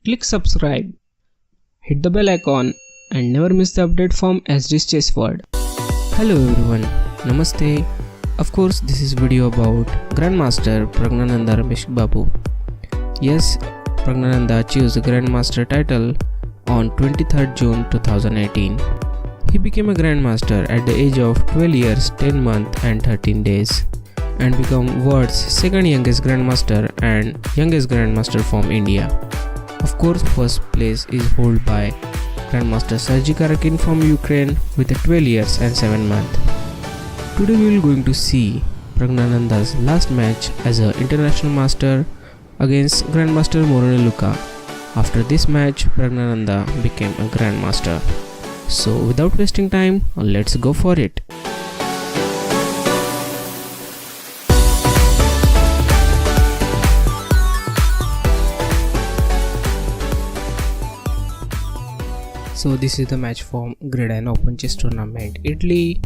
Click subscribe, hit the bell icon and never miss the update from SD's chess world. Hello everyone, Namaste. Of course, this is video about Grandmaster Praggnanandhaa Babu. Yes, Praggnanandhaa achieved the Grandmaster title on 23rd June 2018. He became a Grandmaster at the age of 12 years, 10 months and 13 days and became world's second youngest Grandmaster and youngest Grandmaster from India. Of course, first place is held by Grandmaster Sergei Karakin from Ukraine with 12 years and 7 months. Today we will going to see Praggnanandhaa's last match as an international master against Grandmaster Moroni Luca. After this match, Praggnanandhaa became a Grandmaster. So without wasting time, let's go for it. So this is the match from Gredine Open chess tournament Italy,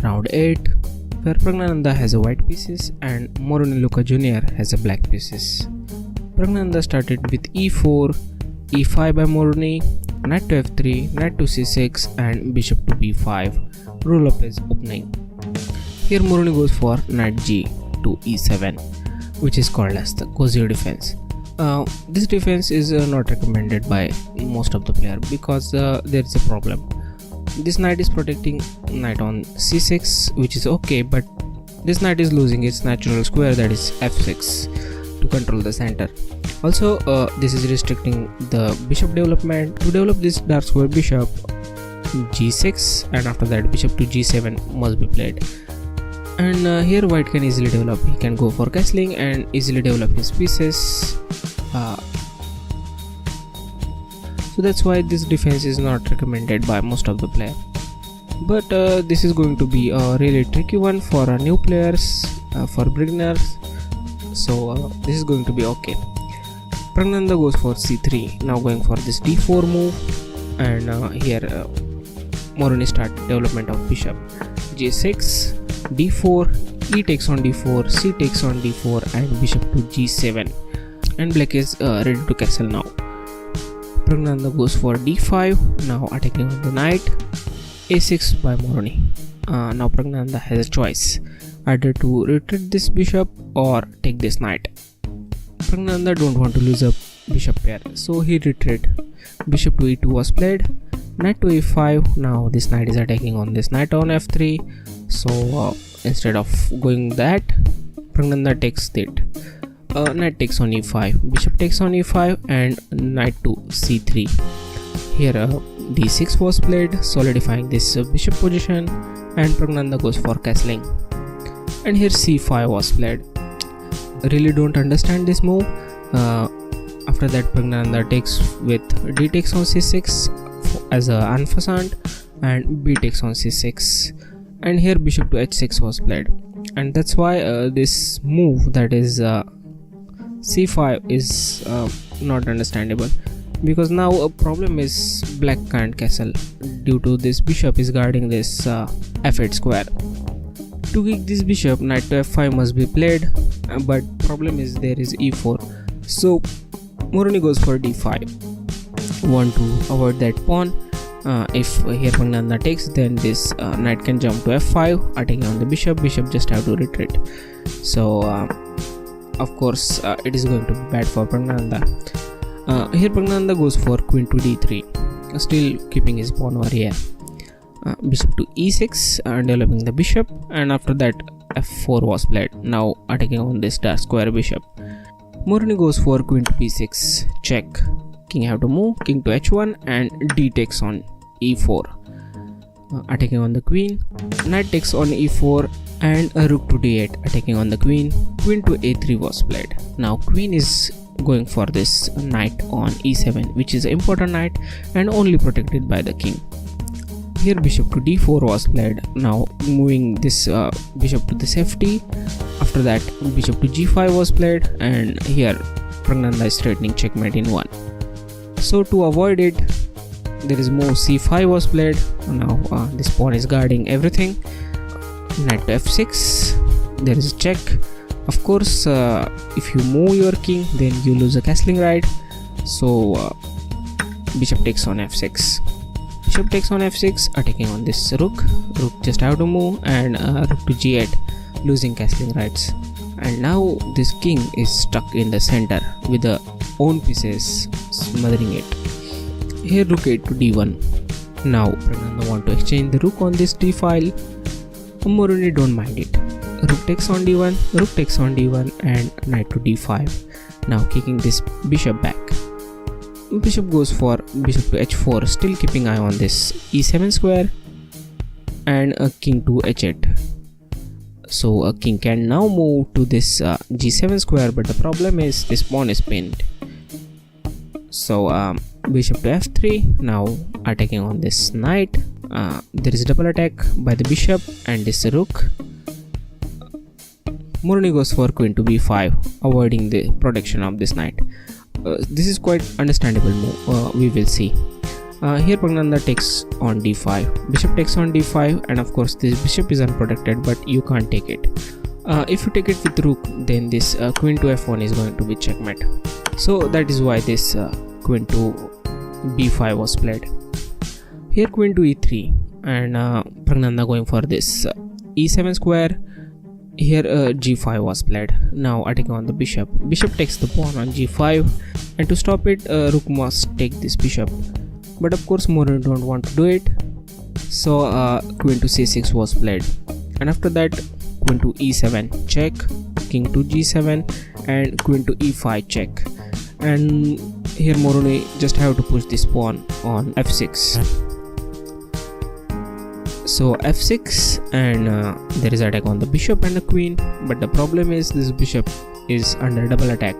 round 8, where Praggnanandhaa has a white pieces and Moroni Luca Jr has a black pieces. Praggnanandhaa started with e4, e5 by Moroni, knight to f3, knight to c6 and bishop to b5, rule of his opening. Here Moroni goes for knight g to e7, which is called as the cozy defense. This defense is not recommended by most of the player because there is a problem. This knight is protecting knight on c6, which is okay, but this knight is losing its natural square, that is f6, to control the center. Also, this is restricting the bishop development. To develop this dark square, bishop g6 and after that bishop to g7 must be played. And here white can easily develop. He can go for castling and easily develop his pieces. So that's why this defense is not recommended by most of the player. But this is going to be a really tricky one for new players, for beginners. So this is going to be okay. Praggnanandhaa goes for c3. Now going for this d4 move, and here Moroni start development of bishop j6, d4, e takes on d4, c takes on d4 and bishop to g7, and black is ready to castle now. Praggnanandhaa goes for d5, now attacking on the knight, a6 by Moroni. Now Praggnanandhaa has a choice, either to retreat this bishop or take this knight. Praggnanandhaa don't want to lose a bishop pair, so he retreat. Bishop to e2 was played, knight to e5. Now this knight is attacking on this knight on f3, so instead of going that, Praggnanandhaa takes it. Knight takes on e5, bishop takes on e5 and knight to c3. Here d6 was played, solidifying this bishop position, and Praggnanandhaa goes for castling. And here c5 was played. Really don't understand this move. After that Praggnanandhaa takes with d takes on c6 as a unfastened and b takes on c6, and here bishop to h6 was played, and that's why this move, that is c5, is not understandable, because now a problem is black can't castle due to this bishop is guarding this f8 square. To kick this bishop, knight to f5 must be played, but problem is there is e4, so Moroni goes for d5, want to avoid that pawn. If here Praggnanandhaa takes, then this knight can jump to f5, attacking on the bishop just have to retreat. So of course it is going to be bad for Praggnanandhaa. Here Praggnanandhaa goes for queen to d3, still keeping his pawn over here. Bishop to e6, developing the bishop, and after that f4 was played, now attacking on this dark square bishop. Moroni goes for queen to b6, check. King have to move, king to h1 and d takes on e4, attacking on the queen. Knight takes on e4 and a rook to d8, attacking on the queen. Queen to a3 was played. Now queen is going for this knight on e7, which is an important knight and only protected by the king. Here bishop to d4 was played, now moving this bishop to this ft. After that bishop to g5 was played, and here Praggnanandhaa is threatening checkmate in 1. So to avoid it, there is move c5 was played. Now this pawn is guarding everything. Knight to f6, there is a check. Of course if you move your king, then you lose a castling right. So bishop takes on f6. Bishop takes on f6, attacking on this rook. Rook just have to move, and rook to g8, losing castling rights. And now this king is stuck in the center with the own pieces smothering it. Here rook 8 to d1. Now Praggnanandhaa want to exchange the rook on this d file. Moroni don't mind it. Rook takes on d1, rook takes on d1, and knight to d5. Now kicking this bishop back. Bishop goes for bishop to h4, still keeping eye on this e7 square, and a king to h8. So a king can now move to this g7 square, but the problem is this pawn is pinned. So bishop to f3, now attacking on this knight. There is a double attack by the bishop and this rook. Moroni goes for queen to b5, avoiding the protection of this knight. This is quite understandable move, we will see. Here Praggnanandhaa takes on d5, bishop takes on d5, and of course this bishop is unprotected, but you can't take it. If you take it with rook, then this queen to f1 is going to be checkmate. So that is why this queen to b5 was played. Here queen to e3, and Praggnanandhaa going for this e7 square. Here g5 was played. Now attacking on the bishop. Bishop takes the pawn on g5, and to stop it, rook must take this bishop. But of course Moroni don't want to do it, so queen to c6 was played. And after that, queen to e7 check, king to g7, and queen to e5 check. And here Moroni just have to push this pawn on f6. So f6, and there is attack on the bishop and the queen, but the problem is this bishop is under double attack.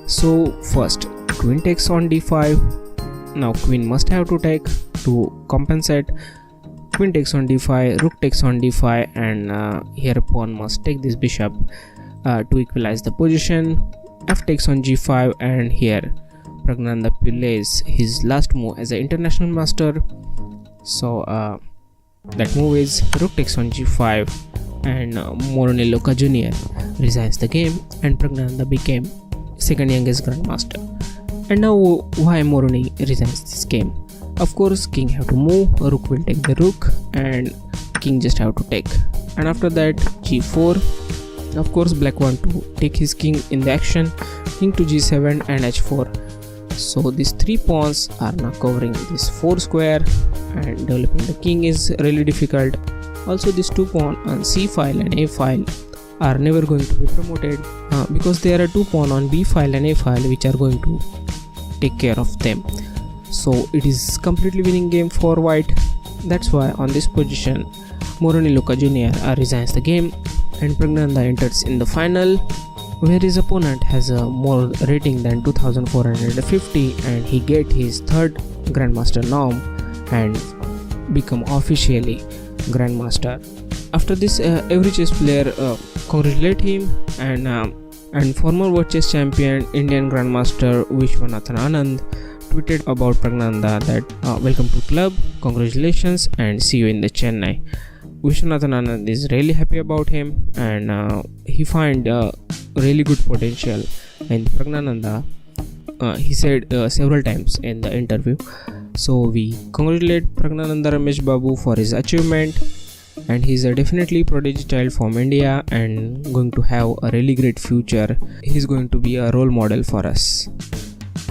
So first queen takes on d5. Now queen must have to take to compensate. Queen takes on d5, rook takes on d5, and here pawn must take this bishop to equalize the position. F takes on g5, and here Praggnanandhaa plays his last move as an international master. So that move is rook takes on g5, and Moroni Luca Jr resigns the game, and Praggnanandhaa became second youngest grandmaster. And now why Moroni resigns this game? Of course king have to move, rook will take the rook, and king just have to take. And after that g4. Of course black want to take his king in the action, king to g7 and h4. So these three pawns are now covering this 4 square, and developing the king is really difficult. Also these two pawns on c file and a file are never going to be promoted because there are two pawns on b file and a file which are going to take care of them. So it is completely winning game for white. That's why on this position Moroni Luca Jr resigns the game, and Praggnanandhaa enters in the final, where his opponent has a more rating than 2450, and he get his third grandmaster norm and become officially grandmaster. After this every chess player congratulate him, and former world chess champion Indian grandmaster Vishwanathan Anand tweeted about Praggnanandhaa that welcome to club, congratulations, and see you in the Chennai. Vishwanathan Anand is really happy about him, and he find really good potential in Praggnanandhaa. He said several times in the interview. So we congratulate Praggnanandhaa Ramesh Babu for his achievement, and he's a definitely prodigy child from India and going to have a really great future. He's going to be a role model for us.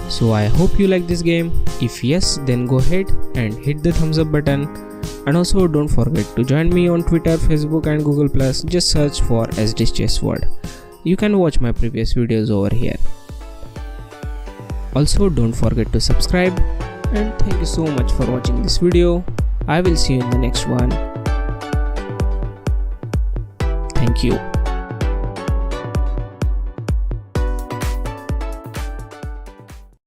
So I hope you like this game. If yes, then go ahead and hit the thumbs up button, and also don't forget to join me on Twitter, Facebook and Google+. Just search for SD Chess World. You can watch my previous videos over here. Also don't forget to subscribe, and thank you so much for watching this video. I will see you in the next one. Thank you.